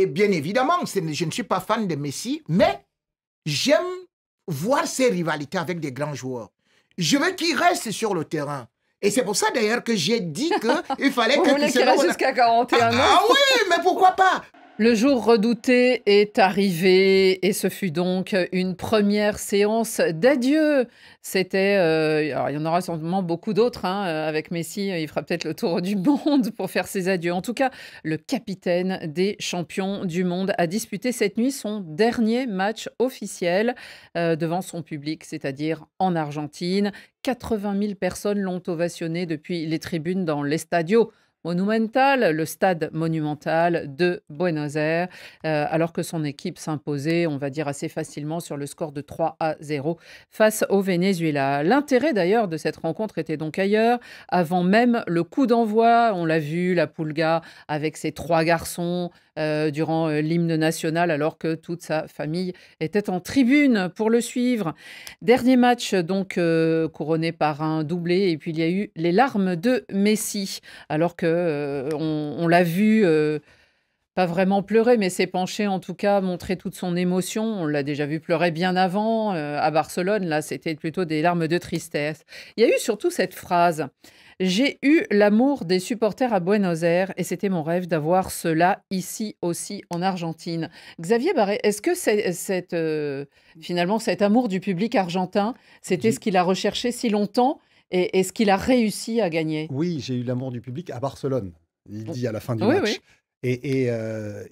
Et bien évidemment, je ne suis pas fan de Messi, mais j'aime voir ses rivalités avec des grands joueurs. Je veux qu'il reste sur le terrain. Et c'est pour ça d'ailleurs que j'ai dit qu'il fallait Vous que voulez qu'il reste jusqu'à 41 ans? Ah oui, mais pourquoi pas? Le jour redouté est arrivé et ce fut donc une première séance d'adieu. C'était, alors il y en aura sûrement beaucoup d'autres, hein, avec Messi, il fera peut-être le tour du monde pour faire ses adieux. En tout cas, le capitaine des champions du monde a disputé cette nuit son dernier match officiel devant son public, c'est-à-dire en Argentine. 80 000 personnes l'ont ovationné depuis les tribunes dans l'Estadio Monumental, le stade monumental de Buenos Aires, alors que son équipe s'imposait, on va dire assez facilement, sur le score de 3-0 face au Venezuela. L'intérêt d'ailleurs de cette rencontre était donc ailleurs. Avant même le coup d'envoi, on l'a vu, la Pulga avec ses 3 garçons durant l'hymne national, alors que toute sa famille était en tribune pour le suivre. Dernier match donc couronné par un doublé, et puis il y a eu les larmes de Messi, alors que on l'a vu pas vraiment pleurer, mais s'est penché en tout cas, montrer toute son émotion. On l'a déjà vu pleurer bien avant à Barcelone. Là, c'était plutôt des larmes de tristesse. Il y a eu surtout cette phrase: j'ai eu l'amour des supporters à Buenos Aires et c'était mon rêve d'avoir cela ici aussi en Argentine. Xavier Barré, est-ce que finalement cet amour du public argentin, c'était ce qu'il a recherché si longtemps et ce qu'il a réussi à gagner? Oui, j'ai eu l'amour du public à Barcelone, il dit à la fin du Oui, match. oui. Et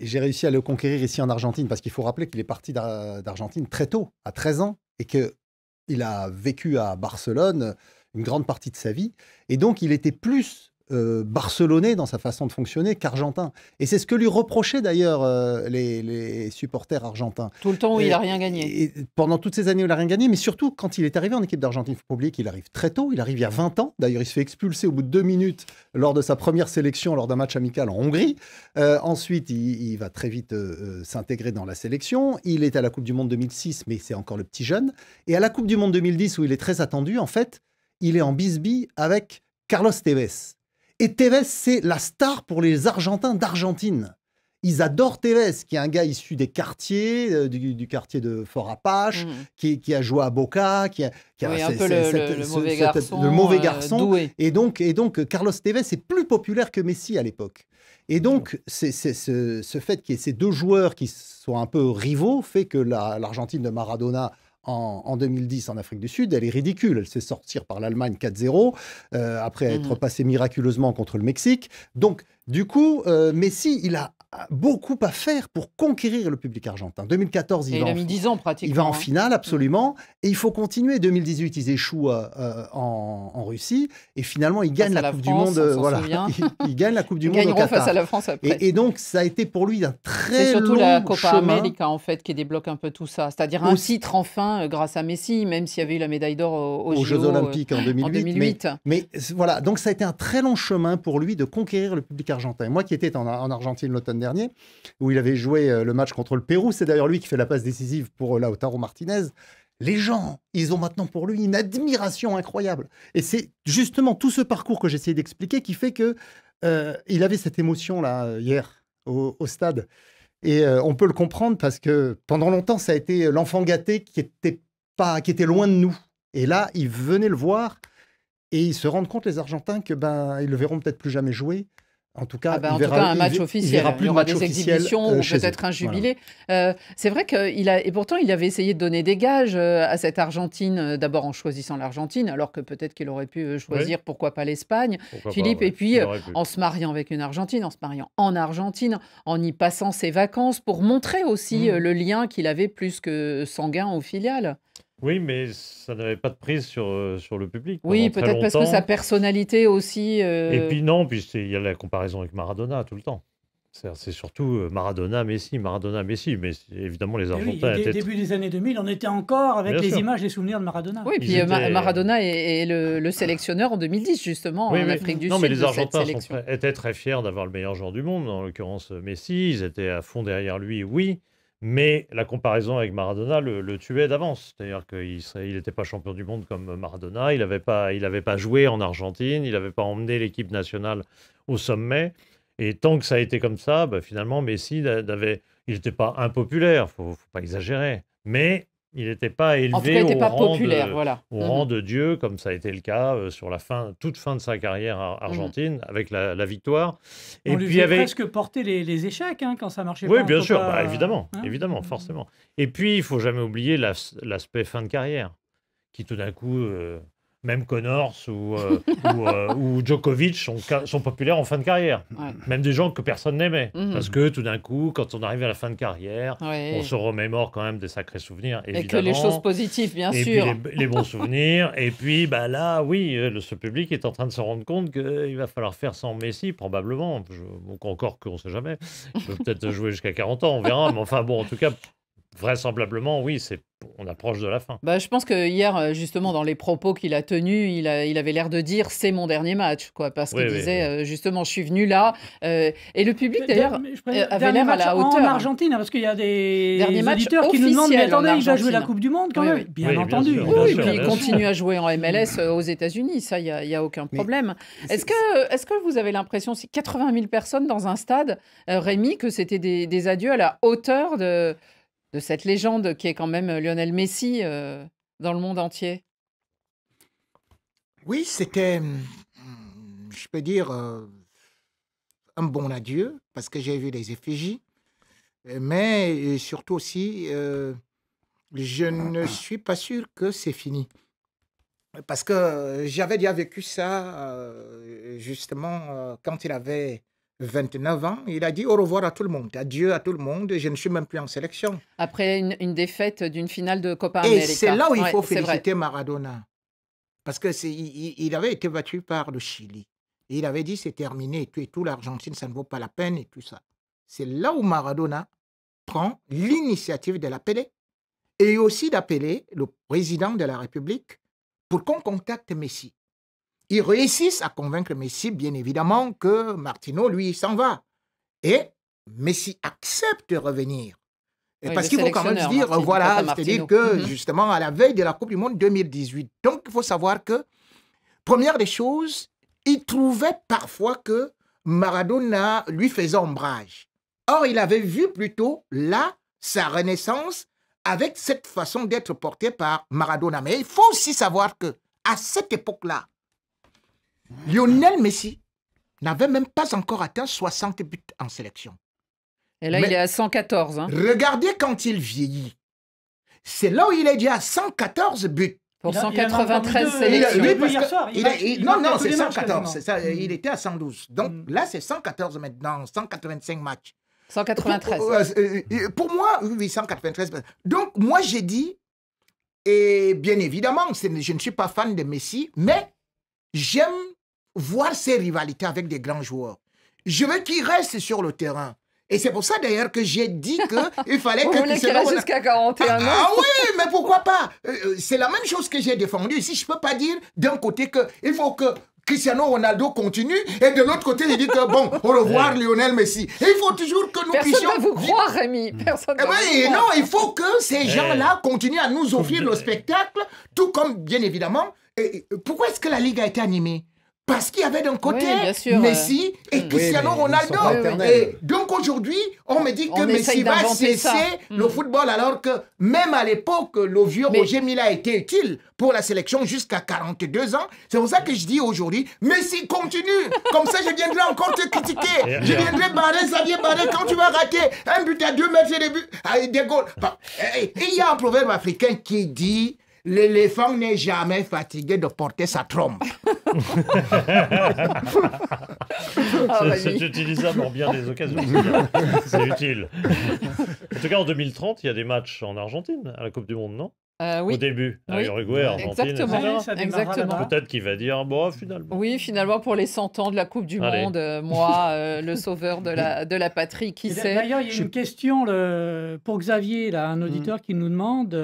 j'ai réussi à le conquérir ici en Argentine, parce qu'il faut rappeler qu'il est parti d'Argentine très tôt, à 13 ans, et qu'il a vécu à Barcelone une grande partie de sa vie. Et donc, il était plus barcelonais dans sa façon de fonctionner qu'argentin. Et c'est ce que lui reprochaient d'ailleurs les supporters argentins. Tout le temps où il n'a rien gagné. Et pendant toutes ces années où il n'a rien gagné, mais surtout quand il est arrivé en équipe d'Argentine. Il faut pas oublier qu'il arrive très tôt, il arrive il y a 20 ans. D'ailleurs, il se fait expulser au bout de 2 minutes lors de sa première sélection, lors d'un match amical en Hongrie. Ensuite, il va très vite s'intégrer dans la sélection. Il est à la Coupe du Monde 2006, mais c'est encore le petit jeune. Et à la Coupe du Monde 2010, où il est très attendu, en fait, il est en bisbille avec Carlos Tevez. Et Tevez, c'est la star pour les Argentins d'Argentine. Ils adorent Tevez, qui est un gars issu des quartiers, du quartier de Fort Apache, qui a joué à Boca, qui a oui, un peu le mauvais garçon, le mauvais garçon. Doué. Et donc, Carlos Tevez est plus populaire que Messi à l'époque. Et donc, ce fait qu'il y ait ces deux joueurs qui soient un peu rivaux fait que l'Argentine de Maradona en 2010 en Afrique du Sud, elle est ridicule. Elle se fait sortir par l'Allemagne 4-0, après être passé miraculeusement contre le Mexique. Donc, du coup, Messi, il a beaucoup à faire pour conquérir le public argentin. 2014, il a mis 10 ans pratiquement. Il va en finale, absolument. Et il faut continuer. 2018, ils échouent en Russie. Et finalement, ils gagnent la Coupe du Monde. Voilà. Ils gagnent la Coupe du Monde au Qatar. Face à la France après. Et donc, ça a été pour lui un très long chemin. C'est surtout la Copa América, en fait, qui débloque un peu tout ça. C'est-à-dire un titre, enfin, grâce à Messi, même s'il y avait eu la médaille d'or aux Jeux Olympiques en 2008. En 2008. Mais voilà, donc ça a été un très long chemin pour lui de conquérir le public argentin. Et moi qui étais en Argentine l'automne dernier, où il avait joué le match contre le Pérou, c'est d'ailleurs lui qui fait la passe décisive pour Lautaro Martinez. Les gens, ils ont maintenant pour lui une admiration incroyable. Et c'est justement tout ce parcours que j'essayais d'expliquer qui fait que il avait cette émotion-là hier au stade. Et on peut le comprendre parce que pendant longtemps, ça a été l'enfant gâté qui était loin de nous. Et là, ils venaient le voir et ils se rendent compte, les Argentins, que ils le verront peut-être plus jamais jouer. En tout cas, un match officiel. Il y aura des exhibitions ou peut-être un jubilé. Voilà. C'est vrai et pourtant, il avait essayé de donner des gages à cette Argentine, d'abord en choisissant l'Argentine, alors que peut-être qu'il aurait pu choisir, pourquoi pas l'Espagne, Philippe, et puis en se mariant avec une Argentine, en se mariant en Argentine, en y passant ses vacances, pour montrer aussi le lien qu'il avait plus que sanguin aux filiales. Oui, mais ça n'avait pas de prise sur le public. Oui, peut-être parce que sa personnalité aussi... Et puis non, il y a la comparaison avec Maradona tout le temps. C'est surtout Maradona, Messi, mais évidemment les Argentins étaient... Début des années 2000, on était encore avec les images, les souvenirs de Maradona. Oui, puis Maradona est le sélectionneur en 2010, justement, en Afrique du Sud. Non, mais les Argentins étaient très fiers d'avoir le meilleur joueur du monde, en l'occurrence Messi. Ils étaient à fond derrière lui, oui. Mais la comparaison avec Maradona le tuait d'avance. C'est-à-dire qu'il n'était pas champion du monde comme Maradona, il n'avait pas joué en Argentine, il n'avait pas emmené l'équipe nationale au sommet. Et tant que ça a été comme ça, bah, finalement, Messi, il n'était pas impopulaire, faut pas exagérer. Mais il n'était pas En tout cas, il élevé n'était au pas rang populaire, de, voilà. au rang de Dieu, comme ça a été le cas sur la toute fin de sa carrière argentine, avec la victoire. Et On lui puis, faisait avec... presque porter les échecs quand ça marchait Oui, pas en bien sûr, Copa, bah, évidemment, hein. évidemment, forcément. Et puis, il faut jamais oublier l'aspect fin de carrière, qui tout d'un coup, même Connors ou Djokovic sont populaires en fin de carrière. Ouais. Même des gens que personne n'aimait. Mhm. Parce que tout d'un coup, quand on arrive à la fin de carrière, Ouais. on se remémore quand même des sacrés souvenirs, évidemment. Et que les choses positives, bien Et sûr. puis les bons souvenirs. Et puis bah là, oui, ce public est en train de se rendre compte qu'il va falloir faire sans Messi, probablement. Donc encore qu'on ne sait jamais. Il peut peut-être jouer jusqu'à 40 ans, on verra. Mais enfin bon, en tout cas, vraisemblablement, oui, on approche de la fin. Bah, je pense que hier, justement, dans les propos qu'il a tenus, il avait l'air de dire c'est mon dernier match, quoi, parce qu'il disait justement je suis venu là. Et le public d'ailleurs avait l'air à la hauteur. En Argentine, parce qu'il y a des Dernier auditeurs qui nous demandent mais attendez, il va jouer la Argentine. Coupe du Monde quand Oui, même. oui. Bien Oui, entendu. bien sûr, il va Oui, jouer puis la il Coupe du Monde. continue à jouer en MLS aux États-Unis, ça, il y a aucun problème. Est-ce que vous avez l'impression, si 80 000 personnes dans un stade, Rémi, que c'était des adieux à la hauteur de cette légende qui est quand même Lionel Messi dans le monde entier? Oui, c'était, je peux dire, un bon adieu, parce que j'ai vu les effigies, mais surtout aussi, je ne suis pas sûr que c'est fini. Parce que j'avais déjà vécu ça, justement, quand il avait 29 ans. Il a dit au revoir à tout le monde, adieu à tout le monde, je ne suis même plus en sélection. Après une défaite d'une finale de Copa Et América. c'est là où il Ouais, faut c'est vrai. féliciter Maradona. Parce que il avait été battu par le Chili. Et il avait dit c'est terminé et tout, l'Argentine, ça ne vaut pas la peine et tout ça. C'est là où Maradona prend l'initiative de l'appeler et aussi d'appeler le président de la République pour qu'on contacte Messi. Ils réussissent à convaincre Messi, bien évidemment, que Martino, lui, s'en va. Et Messi accepte de revenir. Et Oui, parce le qu'il faut quand même se dire, sélectionneur, voilà, Martino. c'est-à-dire que, Mhm. justement, à la veille de la Coupe du Monde 2018, donc il faut savoir que, première des choses, il trouvait parfois que Maradona lui faisait ombrage. Or, il avait vu plutôt là sa renaissance avec cette façon d'être porté par Maradona. Mais il faut aussi savoir que à cette époque-là, Lionel Messi n'avait même pas encore atteint 60 buts en sélection. Et là, Mais- il est à 114. Hein, Regardez quand il vieillit. C'est là où il est déjà à 114 buts. pour Il a- il en a 193 encore mis deux. sélections. Il a- Oui, parce hier que soir, il il a- marque- il- il non, marque non, tous c'est les matchs 114. C'est ça, quasiment. il était à 112. Donc là, c'est 114 maintenant, 185 matchs. 193. Pour moi, oui, 193. Donc, moi, j'ai dit, et bien évidemment, je ne suis pas fan de Messi, mais j'aime voir ses rivalités avec des grands joueurs. Je veux qu'il reste sur le terrain. Et c'est pour ça, d'ailleurs, que j'ai dit qu'il fallait Vous que voulez qu'il Cristiano reste Ronaldo- jusqu'à 41 ans? Ah oui, mais pourquoi pas? C'est la même chose que j'ai défendu ici. Je ne peux pas dire d'un côté qu'il faut que Cristiano Ronaldo continue et de l'autre côté, il dit que bon, au revoir Lionel Messi. Et il faut toujours que nous Personne puissions... ne va vous croire, Rémi. Personne Eh ne va oui, vous non, croire. il faut que ces gens-là continuent à nous offrir le spectacle, tout comme, bien évidemment, pourquoi est-ce que la Ligue a été animée? Parce qu'il y avait d'un côté Oui, bien sûr, Messi et Cristiano mais ils Ronaldo. sont pas Oui, oui. éternels. Et donc aujourd'hui, on me dit que On Messi essaye va d'inventer cesser ça. le football, alors que même à l'époque, le vieux Mais- Roger Mila a été utile pour la sélection jusqu'à 42 ans. C'est pour ça que je dis aujourd'hui, Messi continue. Comme ça, je viendrai encore te critiquer. Je viendrai barrer Xavier Barré quand tu vas rater un but à 2 mètres des buts, des goals. Et il y a un proverbe africain qui dit... L'éléphant n'est jamais fatigué de porter sa trompe. Ah, C'est Rémi. utilisable en bien des occasions. C'est utile. En tout cas, en 2030, il y a des matchs en Argentine à la Coupe du Monde, non? Au Oui, début, à Oui. Uruguay, Argentine, Exactement. etc. Ouais, ça démarrera Exactement. là-bas. Peut-être qu'il va dire, bon, finalement. oui, finalement, pour les 100 ans de la Coupe du Allez. Monde, moi, le sauveur de la patrie, qui Et sait? D'ailleurs, il y a une question pour Xavier, là, Mm. un auditeur qui nous demande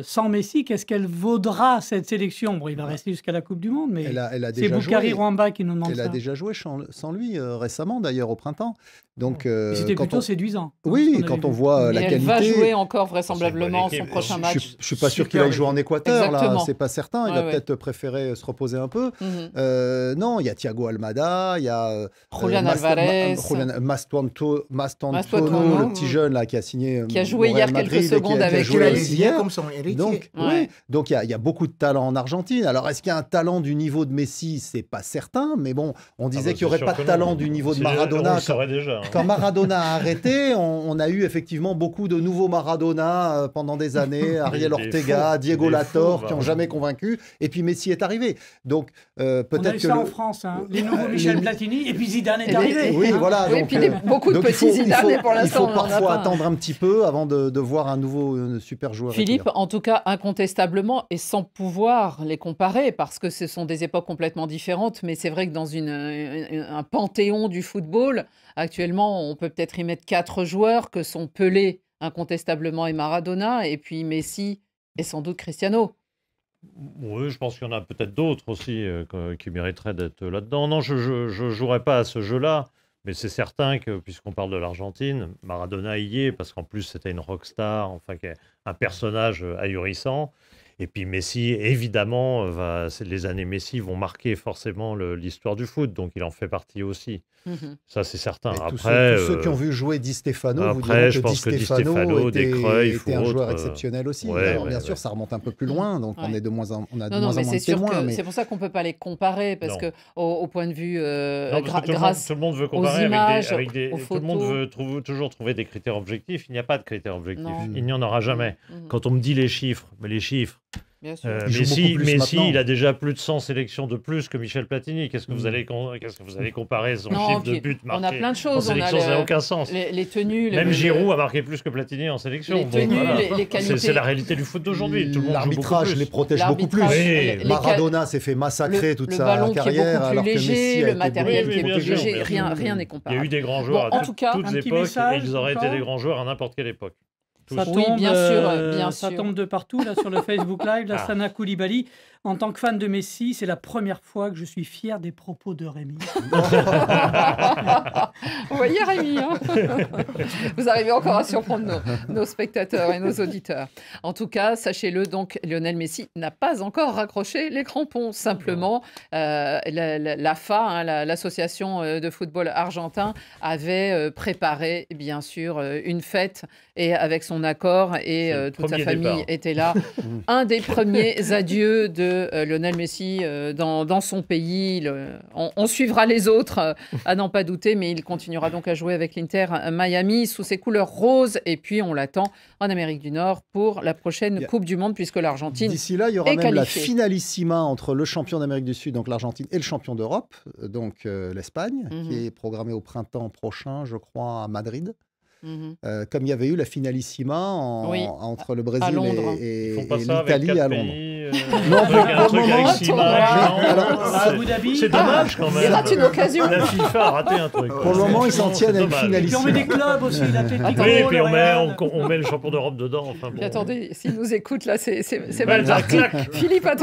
sans Messi, qu'est-ce qu'elle vaudra cette sélection? Bon, il va rester jusqu'à la Coupe du Monde, mais Elle a c'est déjà Boukari joué. Rwamba qui nous demande Elle ça. a déjà joué sans lui récemment, d'ailleurs, au printemps. Donc, Et c'était quand plutôt on... séduisant. Oui, ce qu'on quand avait on vu. voit Et la elle qualité... va jouer encore C'est vraisemblablement une bonne son équipe. prochain Je match. suis pas sûr sûr qu'il aille jouer en Équateur, là, Exactement. c'est pas certain. Il Ouais, va ouais. peut-être préférer se reposer un peu. Mhm. Non, il y a Thiago Almada, il y a Julian Alvarez. Mastantuono, Mastantuono, le petit jeune là qui a signé. Qui a joué au Real hier quelques Madrid et qui a- secondes qui a avec joué Qu'il a eux. aussi les yeux hier. comme son héritier. Donc, Ouais. oui. Donc il y a beaucoup de talent en Argentine. Alors, est-ce qu'il y a un talent du niveau de Messi? C'est pas certain, mais bon, on disait qu'il n'y aurait pas de talent du niveau de Maradona. On le saurait déjà. Quand Maradona a arrêté, on a eu effectivement beaucoup de nouveaux Maradona pendant des années. Ariel Des Ortega, fous, Diego des Latorre, fous, qui n'ont jamais convaincu. Et puis Messi est arrivé. Donc On a peut-être eu que ça en France, hein. Les nouveaux Michel Platini, et puis Zidane est arrivé. oui, hein. voilà. Oui, donc, puis beaucoup de donc il petits faut- Zidane, et pour l'instant, il on faut en a parfois pas. attendre un petit peu avant de voir un nouveau super joueur. Philippe, éclore. en tout cas, incontestablement, et sans pouvoir les comparer, parce que ce sont des époques complètement différentes, mais c'est vrai que dans un panthéon du football, actuellement, on peut peut-être y mettre 4 joueurs que sont Pelé, incontestablement, et Maradona, et puis Messi et sans doute Cristiano. Oui, je pense qu'il y en a peut-être d'autres aussi qui mériteraient d'être là-dedans. Non, je ne jouerai pas à ce jeu-là, mais c'est certain que, puisqu'on parle de l'Argentine, Maradona y est, parce qu'en plus, c'était une rockstar, enfin, qui est un personnage ahurissant. Et puis Messi, évidemment, les années Messi vont marquer forcément l'histoire du foot, donc il en fait partie aussi. Mhm. Ça, c'est certain. Et Après, tous ceux qui ont vu jouer Di Stefano, vous après, diront je que pense que Di Stefano Stefano, était, des Cruyff était un ou joueur autres, exceptionnel aussi. ouais, Alors, ouais, bien ouais. sûr, ça remonte un peu plus loin, donc on Ouais. est de moins en, on a de Non, moins non, en mais moins c'est de sûr témoins. que Mais c'est pour ça qu'on ne peut pas les comparer, parce Non. que au point de vue Non, parce que grâce tout le monde veut comparer images, avec des, aux tout le monde photos. veut toujours trouver des critères objectifs. Il n'y a pas de critères objectifs. Non. Il n'y en aura jamais. Mhm. Quand on me dit les chiffres, mais les chiffres, Bien sûr. Il joue beaucoup plus Messi, maintenant. il a déjà plus de 100 sélections de plus que Michel Platini. Qu'est-ce que vous allez comparer son Non, chiffre de puis buts on a marqués plein de en choses. On a sélection, ça n'a aucun sens. les tenues, Même Giroud a marqué plus que Platini en sélection. les Bon, tenues, voilà. les qualités. C'est la réalité du foot d'aujourd'hui. Tout le monde joue beaucoup l'arbitrage plus. les protège beaucoup plus. L'arbitrage, Oui. les Maradona s'est fait massacrer toute le sa ballon qui est carrière, beaucoup alors plus que Messi léger, a le été matériel beaucoup qui est Oui, plus bien sûr, léger, bien sûr. rien n'est Il y a comparable. eu des grands joueurs Bon, en à tout cas, toutes un petit époques message, et ils auraient été encore. des grands joueurs à n'importe quelle époque. Tous. Ça Oui, tombe, bien sûr, ça sûr. tombe de partout là sur le Facebook Live. Ah. Lassana Koulibaly, en tant que fan de Messi, c'est la première fois que je suis fier des propos de Rémi. Vous voyez, Rémi, hein vous arrivez encore à surprendre nos spectateurs et nos auditeurs. En tout cas, sachez-le, donc, Lionel Messi n'a pas encore raccroché les crampons. Simplement, l'AFA, hein, l'association de football argentin, avait préparé, bien sûr, une fête et avec son accord, et C'est le toute sa premier famille départ. était là. Un des premiers adieux de Lionel Messi dans son pays. On suivra les autres, à n'en pas douter, mais il continuera donc à jouer avec l'Inter Miami sous ses couleurs roses. Et puis, on l'attend en Amérique du Nord pour la prochaine Yeah. Coupe du Monde, puisque l'Argentine D'ici là, il y aura est même la qualifiée. finalissima entre le champion d'Amérique du Sud, donc l'Argentine, et le champion d'Europe, donc l'Espagne, Mhm. qui est programmée au printemps prochain, je crois, à Madrid. Mhm. Comme il y avait eu la finalissima Oui, entre le à Brésil Londres. et, Ils font et pas ça avec l'Italie 4 à Londres. pays. Non, un truc pour le avec moment, 6 on matchs, va- non alors, à C'est- Abu Dhabi. C'est dommage quand même. Il rate une occasion. La FIFA a raté un truc. Pour le moment, ils s'en tiennent à une Dommage. Et puis on met finalissima. des clubs aussi, l'Atlético. Oui, et puis le on Real. met le champion d'Europe dedans. Enfin, bon. Puis attendez, s'il nous écoute, là, c'est Ouais, mal ça parti. claque. Philippe, attention.